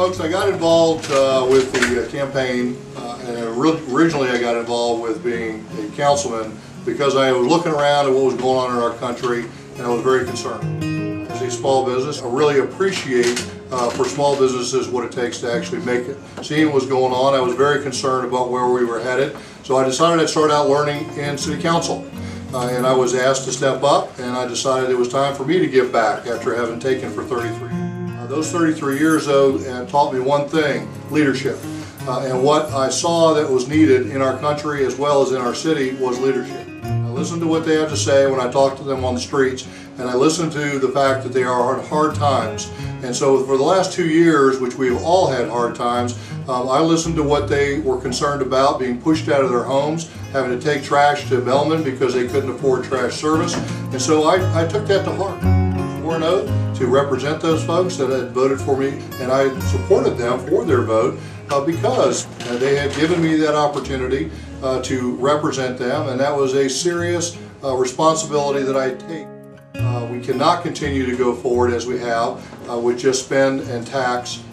Folks, I got involved with the campaign, and originally I got involved with being a councilman because I was looking around at what was going on in our country, and I was very concerned. As a small business, I really appreciate for small businesses what it takes to actually make it. Seeing what was going on, I was very concerned about where we were headed, so I decided I'd start out learning in City Council. And I was asked to step up, and I decided it was time for me to give back after having taken for 33 years. Those 33 years, though, taught me one thing: leadership. And what I saw that was needed in our country as well as in our city was leadership. I listened to what they have to say when I talked to them on the streets, and I listened to the fact that they are on hard times. And so for the last 2 years, which we've all had hard times, I listened to what they were concerned about: being pushed out of their homes, having to take trash to Bellman because they couldn't afford trash service. And so I took that to heart. I swore an oath to represent those folks that had voted for me, and I supported them for their vote because they had given me that opportunity to represent them, and that was a serious responsibility that I take. We cannot continue to go forward as we have with just spend and tax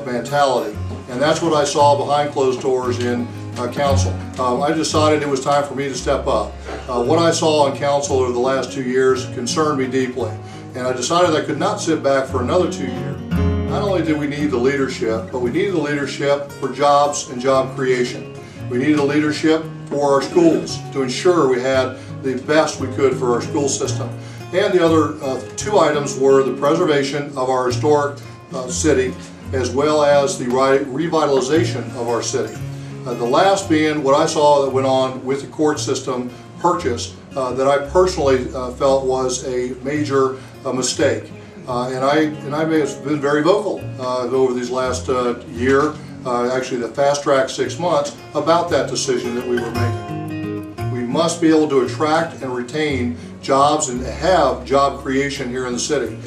mentality, and that's what I saw behind closed doors in council. I decided it was time for me to step up. What I saw on council over the last 2 years concerned me deeply, and I decided I could not sit back for another 2 years. Not only did we need the leadership, but we needed the leadership for jobs and job creation. We needed the leadership for our schools to ensure we had the best we could for our school system. And the other two items were the preservation of our historic city, as well as the revitalization of our city. The last being what I saw that went on with the court system purchase that I personally felt was a major mistake. And I may have been very vocal over these last year, actually the fast track 6 months, about that decision that we were making. We must be able to attract and retain jobs and have job creation here in the city.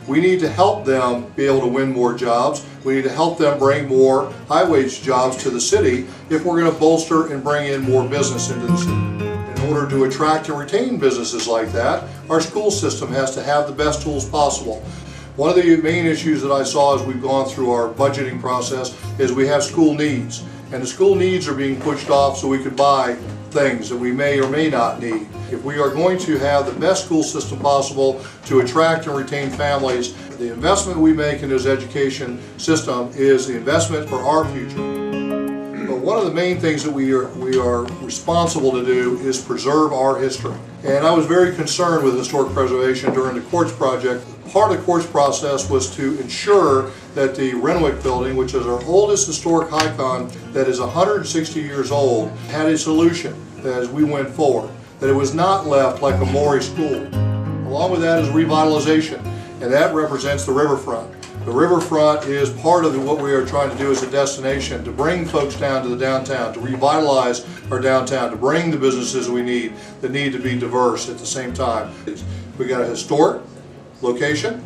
We need to help them be able to win more jobs. We need to help them bring more high-wage jobs to the city if we're going to bolster and bring in more business into the city. In order to attract and retain businesses like that, our school system has to have the best tools possible. One of the main issues that I saw as we've gone through our budgeting process is we have school needs, and the school needs are being pushed off so we could buy things that we may or may not need. If we are going to have the best school system possible to attract and retain families, the investment we make in this education system is the investment for our future. But one of the main things that we are responsible to do is preserve our history. And I was very concerned with historic preservation during the courts project. Part of the courts process was to ensure that the Renwick building, which is our oldest historic icon that is 160 years old, had a solution as we went forward, that it was not left like a Maury school. Along with that is revitalization, and that represents the riverfront. The riverfront is part of what we are trying to do as a destination, to bring folks down to the downtown, to revitalize our downtown, to bring the businesses we need that need to be diverse at the same time. We got a historic location,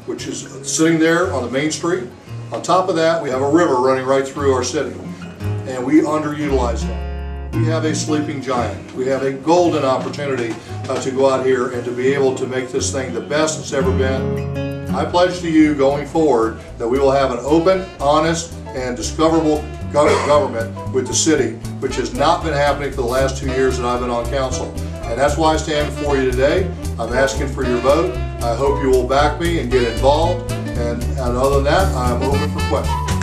which is sitting there on the main street. On top of that, we have a river running right through our city, and we underutilize that. We have a sleeping giant. We have a golden opportunity to go out here and to be able to make this thing the best it's ever been. I pledge to you going forward that we will have an open, honest, and discoverable government with the city, which has not been happening for the last 2 years that I've been on council. And that's why I stand before you today. I'm asking for your vote. I hope you will back me and get involved. And other than that, I'm open for questions.